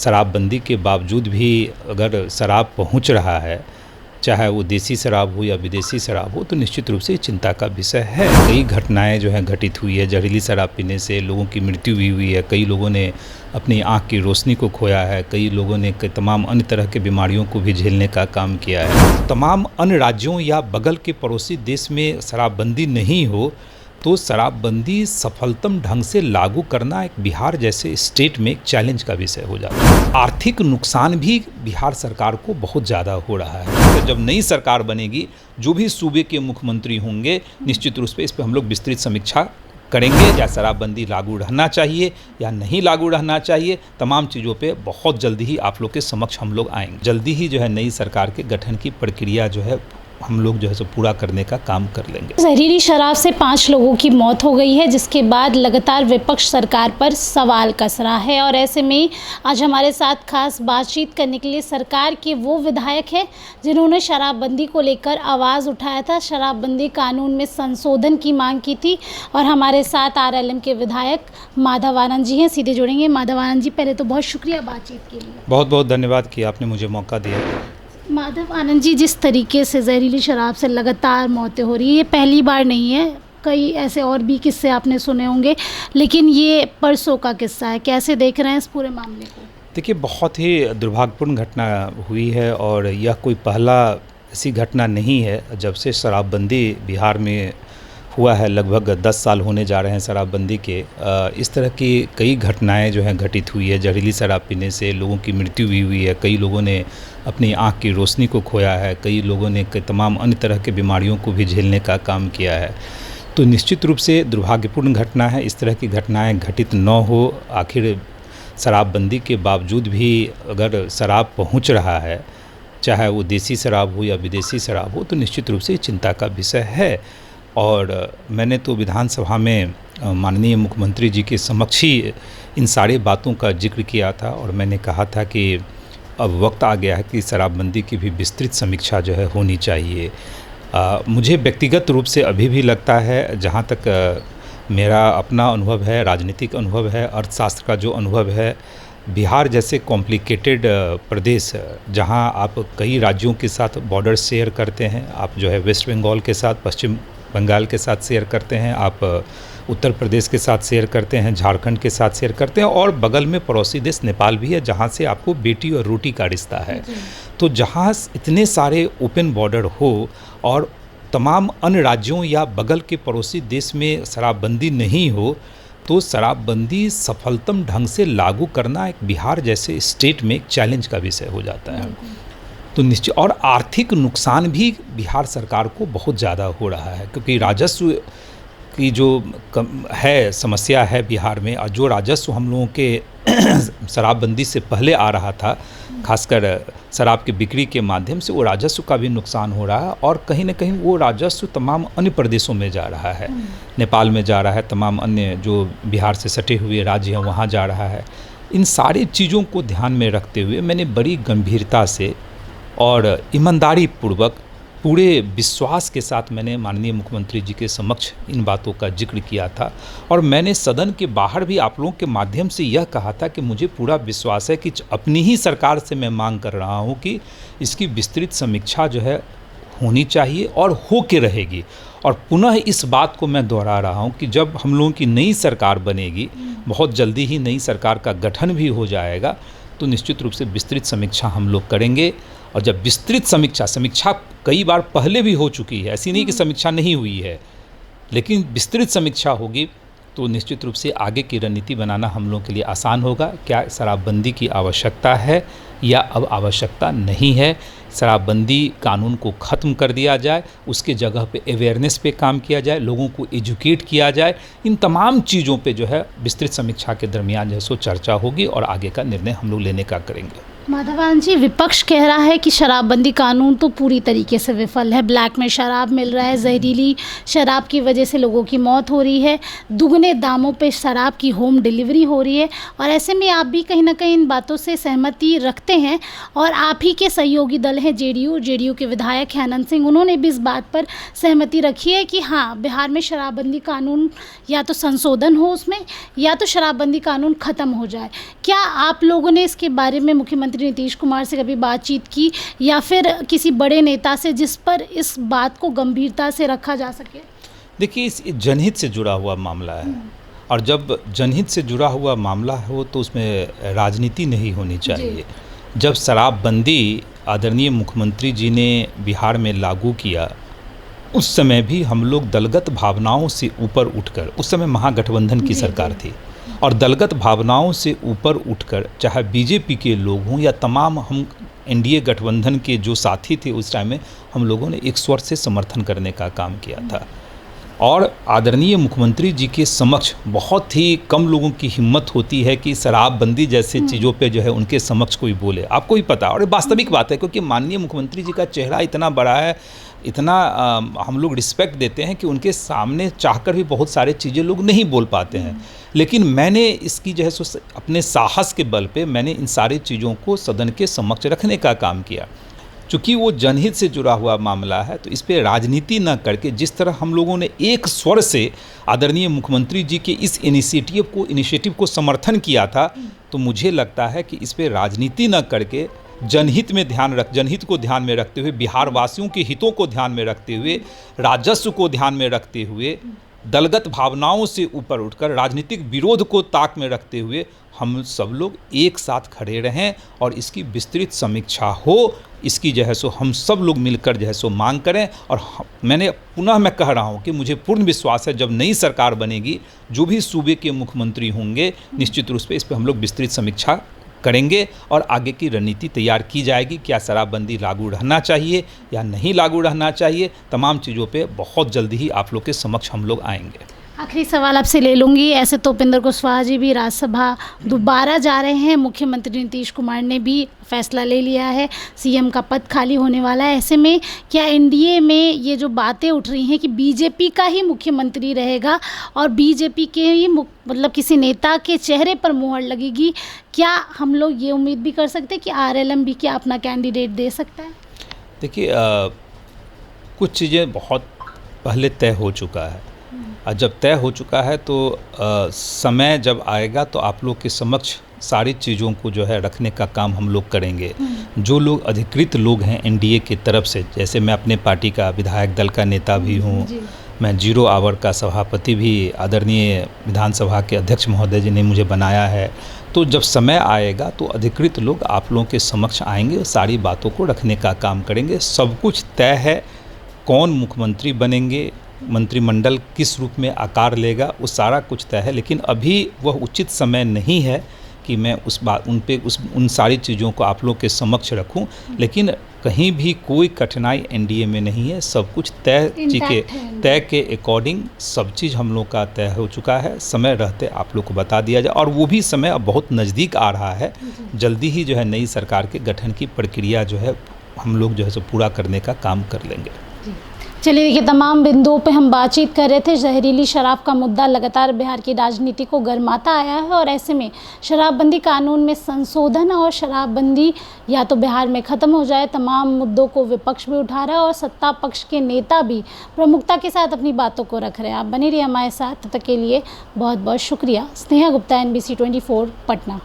शराबबंदी के बावजूद भी अगर शराब पहुंच रहा है, चाहे वो देसी शराब हो या विदेशी शराब हो, तो निश्चित रूप से चिंता का विषय है। कई घटनाएं जो हैं घटित हुई है, जहरीली शराब पीने से लोगों की मृत्यु भी हुई है, कई लोगों ने अपनी आँख की रोशनी को खोया है, कई लोगों ने तमाम अन्य तरह के बीमारियों को भी झेलने का काम किया है। तमाम अन्य राज्यों या बगल के पड़ोसी देश में शराबबंदी नहीं हो तो शराबबंदी सफलतम ढंग से लागू करना एक बिहार जैसे स्टेट में एक चैलेंज का विषय हो जाता है। आर्थिक नुकसान भी बिहार सरकार को बहुत ज़्यादा हो रहा है। तो जब नई सरकार बनेगी, जो भी सूबे के मुख्यमंत्री होंगे, निश्चित रूप से इस पर हम लोग विस्तृत समीक्षा करेंगे। या शराबबंदी लागू रहना चाहिए या नहीं लागू रहना चाहिए, तमाम चीज़ों पे बहुत जल्दी ही आप लोग के समक्ष हम लोग आएंगे। जल्दी ही जो है नई सरकार के गठन की प्रक्रिया जो है हम लोग जो है सो पूरा करने का काम कर लेंगे। जहरीली शराब से 5 लोगों की मौत हो गई है, जिसके बाद लगातार विपक्ष सरकार पर सवाल कस रहा है। और ऐसे में आज हमारे साथ खास बातचीत करने के लिए सरकार के वो विधायक हैं जिन्होंने शराबबंदी को लेकर आवाज़ उठाया था, शराबबंदी कानून में संशोधन की मांग की थी। और हमारे साथ आरएलएम के विधायक माधव आनंद जी हैं, सीधे जुड़ेंगे। माधव आनंद जी, पहले तो बहुत शुक्रिया बातचीत के लिए। बहुत बहुत धन्यवाद कि आपने मुझे मौका दिया। माधव आनंद जी, जिस तरीके से जहरीली शराब से लगातार मौतें हो रही है, ये पहली बार नहीं है, कई ऐसे और भी किस्से आपने सुने होंगे, लेकिन ये परसों का किस्सा है। कैसे देख रहे हैं इस पूरे मामले को? देखिए, बहुत ही दुर्भाग्यपूर्ण घटना हुई है और यह कोई पहला ऐसी घटना नहीं है। जब से शराबबंदी बिहार में हुआ है, लगभग 10 साल होने जा रहे हैं शराबबंदी के, इस तरह की कई घटनाएं जो हैं घटित हुई है। जहरीली शराब पीने से लोगों की मृत्यु भी हुई है, कई लोगों ने अपनी आँख की रोशनी को खोया है, कई लोगों ने तमाम अन्य तरह के बीमारियों को भी झेलने का काम किया है। तो निश्चित रूप से दुर्भाग्यपूर्ण घटना है। इस तरह की घटनाएं घटित न हो। आखिर शराबबंदी के बावजूद भी अगर शराब पहुंच रहा है, चाहे वो देसी शराब हो या विदेशी शराब हो, तो निश्चित रूप से चिंता का विषय है। और मैंने तो विधानसभा में माननीय मुख्यमंत्री जी के समक्ष ही इन सारी बातों का जिक्र किया था और मैंने कहा था कि अब वक्त आ गया है कि शराबबंदी की भी विस्तृत समीक्षा जो है होनी चाहिए। मुझे व्यक्तिगत रूप से अभी भी लगता है, जहाँ तक मेरा अपना अनुभव है, राजनीतिक अनुभव है, अर्थशास्त्र का जो अनुभव है, बिहार जैसे कॉम्प्लिकेटेड प्रदेश, जहाँ आप कई राज्यों के साथ बॉर्डर शेयर करते हैं, आप जो है वेस्ट बंगाल के साथ, पश्चिम बंगाल के साथ शेयर करते हैं, आप उत्तर प्रदेश के साथ शेयर करते हैं, झारखंड के साथ शेयर करते हैं, और बगल में पड़ोसी देश नेपाल भी है, जहाँ से आपको बेटी और रोटी का रिश्ता है। तो जहाँ इतने सारे ओपन बॉर्डर हो और तमाम अन्य राज्यों या बगल के पड़ोसी देश में शराबबंदी नहीं हो, तो शराबबंदी सफलतम ढंग से लागू करना एक बिहार जैसे स्टेट में एक चैलेंज का विषय हो जाता है। तो निश्चित, और आर्थिक नुकसान भी बिहार सरकार को बहुत ज़्यादा हो रहा है, क्योंकि राजस्व की जो है समस्या है बिहार में, और जो राजस्व हम लोगों के शराबबंदी से पहले आ रहा था, खासकर शराब की बिक्री के माध्यम से, वो राजस्व का भी नुकसान हो रहा है। और कहीं ना कहीं वो राजस्व तमाम अन्य प्रदेशों में जा रहा है, नेपाल में जा रहा है, तमाम अन्य जो बिहार से सटे हुए राज्य हैं वहाँ जा रहा है। इन सारी चीज़ों को ध्यान में रखते हुए मैंने बड़ी गंभीरता से और ईमानदारी पूर्वक, पूरे विश्वास के साथ मैंने माननीय मुख्यमंत्री जी के समक्ष इन बातों का जिक्र किया था। और मैंने सदन के बाहर भी आप लोगों के माध्यम से यह कहा था कि मुझे पूरा विश्वास है कि अपनी ही सरकार से मैं मांग कर रहा हूं कि इसकी विस्तृत समीक्षा जो है होनी चाहिए और हो के रहेगी। और पुनः इस बात को मैं दोहरा रहा हूं कि जब हम लोगों की नई सरकार बनेगी, बहुत जल्दी ही नई सरकार का गठन भी हो जाएगा, तो निश्चित रूप से विस्तृत समीक्षा हम लोग करेंगे। और जब विस्तृत समीक्षा कई बार पहले भी हो चुकी है, ऐसी नहीं कि समीक्षा नहीं हुई है, लेकिन विस्तृत समीक्षा होगी तो निश्चित रूप से आगे की रणनीति बनाना हम लोगों के लिए आसान होगा। क्या शराबबंदी की आवश्यकता है या अब आवश्यकता नहीं है, शराबबंदी कानून को ख़त्म कर दिया जाए, उसके जगह पे अवेयरनेस पे काम किया जाए, लोगों को एजुकेट किया जाए, इन तमाम चीज़ों पे जो है विस्तृत समीक्षा के दरमियान जो है सो चर्चा होगी और आगे का निर्णय हम लोग लेने का करेंगे। माधवान जी, विपक्ष कह रहा है कि शराबबंदी कानून तो पूरी तरीके से विफल है। ब्लैक में शराब मिल रहा है, जहरीली शराब की वजह से लोगों की मौत हो रही है, दुगने दामों पे शराब की होम डिलीवरी हो रही है। और ऐसे में आप भी कहीं ना कहीं इन बातों से सहमति रखते हैं और आप ही के सहयोगी दल है जेडीयू के विधायक हैं अनंत सिंह, उन्होंने भी इस बात पर सहमति रखी है कि हाँ, बिहार में शराबबंदी कानून या तो संशोधन हो उसमें, या तो शराबबंदी कानून ख़त्म हो जाए। क्या आप लोगों ने इसके बारे में मुख्यमंत्री नीतीश कुमार से कभी बातचीत की, या फिर किसी बड़े नेता से जिस पर इस बात को गंभीरता से रखा जा सके? देखिए, इस जनहित से जुड़ा हुआ मामला है, और जब जनहित से जुड़ा हुआ मामला हो तो उसमें राजनीति नहीं होनी चाहिए। जब शराबबंदी आदरणीय मुख्यमंत्री जी ने बिहार में लागू किया, उस समय भी हम लोग दलगत भावनाओं से ऊपर उठकर, उस समय महागठबंधन की सरकार थी, और दलगत भावनाओं से ऊपर उठकर चाहे बीजेपी के लोग हों या तमाम हम एनडीए गठबंधन के जो साथी थे उस टाइम में, हम लोगों ने एक स्वर से समर्थन करने का काम किया था। और आदरणीय मुख्यमंत्री जी के समक्ष बहुत ही कम लोगों की हिम्मत होती है कि शराबबंदी जैसे चीज़ों पे जो है उनके समक्ष कोई बोले। आपको ही पता, और वास्तविक बात है, क्योंकि माननीय मुख्यमंत्री जी का चेहरा इतना बड़ा है, इतना हम लोग रिस्पेक्ट देते हैं कि उनके सामने चाहकर भी बहुत सारे चीज़ें लोग नहीं बोल पाते हैं। लेकिन मैंने इसकी जो है सो अपने साहस के बल पे मैंने इन सारी चीज़ों को सदन के समक्ष रखने का काम किया। चूँकि वो जनहित से जुड़ा हुआ मामला है, तो इस पे राजनीति न करके जिस तरह हम लोगों ने एक स्वर से आदरणीय मुख्यमंत्री जी के इस इनिशिएटिव को समर्थन किया था, तो मुझे लगता है कि इस पे राजनीति न करके जनहित को ध्यान में रखते हुए, बिहार वासियों के हितों को ध्यान में रखते हुए, राजस्व को ध्यान में रखते हुए, दलगत भावनाओं से ऊपर उठकर राजनीतिक विरोध को ताक में रखते हुए हम सब लोग एक साथ खड़े रहें और इसकी विस्तृत समीक्षा हो, इसकी जो है सो हम सब लोग मिलकर जो है सो मांग करें। और मैं कह रहा हूँ कि मुझे पूर्ण विश्वास है, जब नई सरकार बनेगी, जो भी सूबे के मुख्यमंत्री होंगे, निश्चित रूप से इस पर हम लोग विस्तृत समीक्षा करेंगे और आगे की रणनीति तैयार की जाएगी। क्या शराबबंदी लागू रहना चाहिए या नहीं लागू रहना चाहिए, तमाम चीज़ों पे बहुत जल्दी ही आप लोग के समक्ष हम लोग आएंगे। आखिरी सवाल आपसे ले लूँगी। ऐसे तो उपेंद्र कुशवाहा जी भी राज्यसभा दोबारा जा रहे हैं, मुख्यमंत्री नीतीश कुमार ने भी फैसला ले लिया है, सीएम का पद खाली होने वाला है। ऐसे में क्या एनडीए में ये जो बातें उठ रही हैं कि बीजेपी का ही मुख्यमंत्री रहेगा और बीजेपी के ही मतलब किसी नेता के चेहरे पर मुहर लगेगी, क्या हम लोग ये उम्मीद भी कर सकते हैं कि आरएलएम भी क्या अपना कैंडिडेट दे सकता है? देखिए, कुछ चीज़ें बहुत पहले तय हो चुका है, और जब तय हो चुका है तो समय जब आएगा तो आप लोग के समक्ष सारी चीज़ों को जो है रखने का काम हम लोग करेंगे। जो लोग अधिकृत लोग हैं एनडीए की तरफ से, जैसे मैं अपने पार्टी का विधायक दल का नेता भी हूँ, मैं 0 आवर का सभापति भी आदरणीय विधानसभा के अध्यक्ष महोदय जी ने मुझे बनाया है। तो जब समय आएगा तो अधिकृत लोग आप लोगों के समक्ष आएंगे और सारी बातों को रखने का काम करेंगे। सब कुछ तय है, कौन मुख्यमंत्री बनेंगे, मंत्रिमंडल किस रूप में आकार लेगा, वो सारा कुछ तय है। लेकिन अभी वह उचित समय नहीं है कि मैं उन सारी चीज़ों को आप लोग के समक्ष रखूं। लेकिन कहीं भी कोई कठिनाई एनडीए में नहीं है, सब कुछ तय के अकॉर्डिंग सब चीज़ हम लोग का तय हो चुका है। समय रहते आप लोग को बता दिया जाए, और वो भी समय अब बहुत नज़दीक आ रहा है। जल्दी ही जो है नई सरकार के गठन की प्रक्रिया जो है हम लोग जो है सो पूरा करने का काम कर लेंगे। चलिए, देखिए, तमाम बिंदुओं पे हम बातचीत कर रहे थे। जहरीली शराब का मुद्दा लगातार बिहार की राजनीति को गरमाता आया है, और ऐसे में शराबबंदी कानून में संशोधन और शराबबंदी या तो बिहार में ख़त्म हो जाए, तमाम मुद्दों को विपक्ष भी उठा रहा है और सत्ता पक्ष के नेता भी प्रमुखता के साथ अपनी बातों को रख रहे हैं। आप बने रहिए हमारे साथ, तब तक के लिए बहुत बहुत शुक्रिया। स्नेहा गुप्ता, NBC 24 पटना।